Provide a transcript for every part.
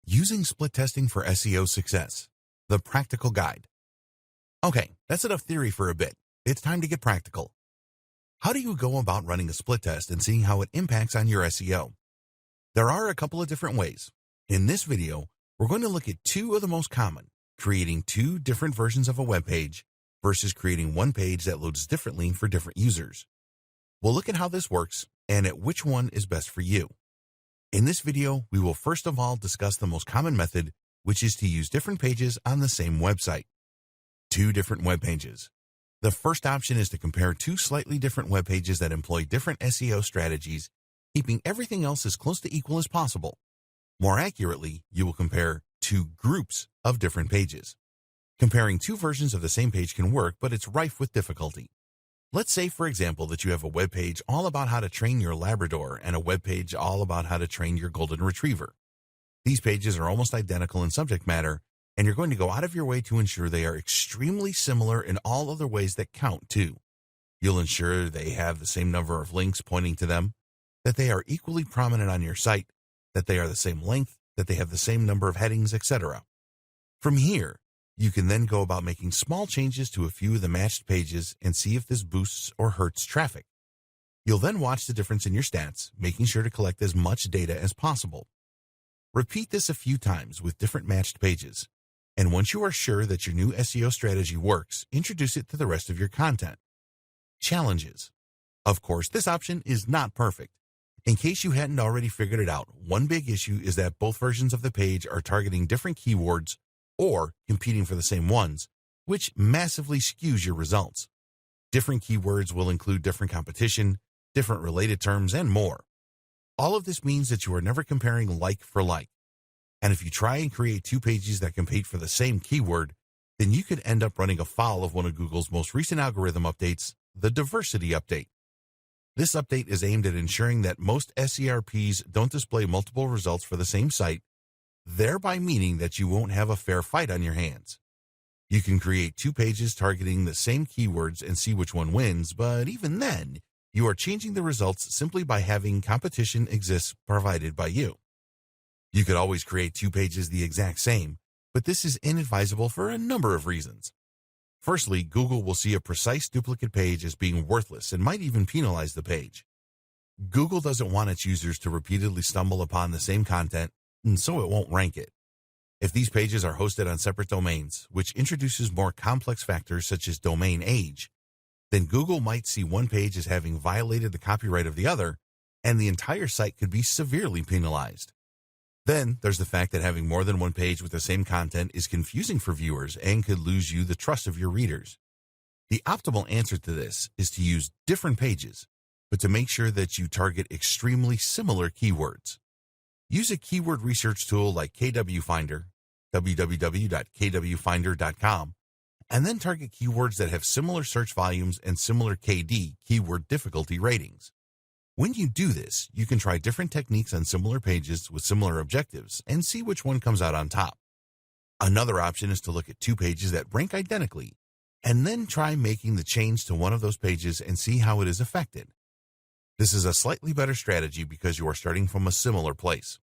Using split testing for SEO success. The practical guide. Okay, that's enough theory for a bit. It's time to get practical. How do you go about running a split test and seeing how it impacts on your SEO? There are a couple of different ways. In this video, we're going to look at two of the most common, creating two different versions of a web page versus creating one page that loads differently for different users. We'll look at how this works and at which one is best for you. In this video, we will first of all discuss the most common method, which is to use different pages on the same website. Two different web pages. The first option is to compare two slightly different web pages that employ different SEO strategies, keeping everything else as close to equal as possible. More accurately, you will compare two groups of different pages. Comparing two versions of the same page can work, but it's rife with difficulty. Let's say, for example, that you have a web page all about how to train your Labrador and a web page all about how to train your Golden Retriever. These pages are almost identical in subject matter, and you're going to go out of your way to ensure they are extremely similar in all other ways that count, too. You'll ensure they have the same number of links pointing to them, that they are equally prominent on your site, that they are the same length, that they have the same number of headings, etc. From here, you can then go about making small changes to a few of the matched pages and see if this boosts or hurts traffic. You'll then watch the difference in your stats, making sure to collect as much data as possible. Repeat this a few times with different matched pages, and once you are sure that your new SEO strategy works, introduce it to the rest of your content. Challenges. Of course, this option is not perfect. In case you hadn't already figured it out, one big issue is that both versions of the page are targeting different keywords or competing for the same ones, which massively skews your results. Different keywords will include different competition, different related terms, and more. All of this means that you are never comparing like for like. And if you try and create two pages that compete for the same keyword, then you could end up running afoul of one of Google's most recent algorithm updates, the diversity update. This update is aimed at ensuring that most SERPs don't display multiple results for the same site, thereby meaning that you won't have a fair fight on your hands. You can create two pages targeting the same keywords and see which one wins, but even then, you are changing the results simply by having competition exist provided by you. You could always create two pages the exact same, but this is inadvisable for a number of reasons. Firstly, Google will see a precise duplicate page as being worthless and might even penalize the page. Google doesn't want its users to repeatedly stumble upon the same content, and so it won't rank it. If these pages are hosted on separate domains, which introduces more complex factors such as domain age, then Google might see one page as having violated the copyright of the other, and the entire site could be severely penalized. Then there's the fact that having more than one page with the same content is confusing for viewers and could lose you the trust of your readers. The optimal answer to this is to use different pages, but to make sure that you target extremely similar keywords. Use a keyword research tool like KW Finder, www.kwfinder.com, and then target keywords that have similar search volumes and similar KD, keyword difficulty ratings. When you do this, you can try different techniques on similar pages with similar objectives and see which one comes out on top. Another option is to look at two pages that rank identically, and then try making the change to one of those pages and see how it is affected. This is a slightly better strategy because you are starting from a similar place.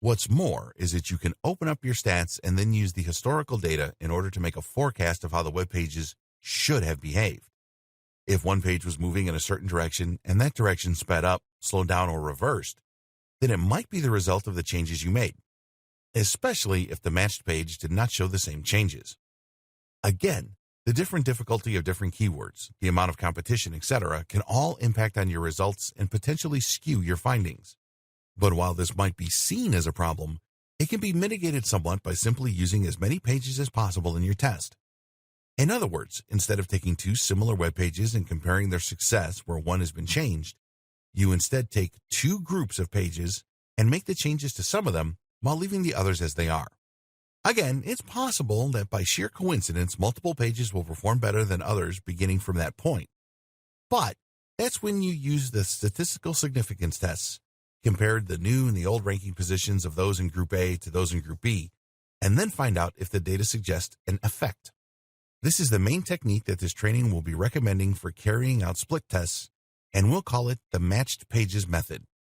What's more is that you can open up your stats and then use the historical data in order to make a forecast of how the web pages should have behaved. If one page was moving in a certain direction and that direction sped up, slowed down, or reversed, then it might be the result of the changes you made, especially if the matched page did not show the same changes. Again, the different difficulty of different keywords, the amount of competition, etc., can all impact on your results and potentially skew your findings. But while this might be seen as a problem, it can be mitigated somewhat by simply using as many pages as possible in your test. In other words, instead of taking two similar web pages and comparing their success where one has been changed, you instead take two groups of pages and make the changes to some of them while leaving the others as they are. Again, it's possible that by sheer coincidence, multiple pages will perform better than others beginning from that point. But that's when you use the statistical significance tests, compare the new and the old ranking positions of those in Group A to those in Group B, and then find out if the data suggests an effect. This is the main technique that this training will be recommending for carrying out split tests, and we'll call it the matched pages method.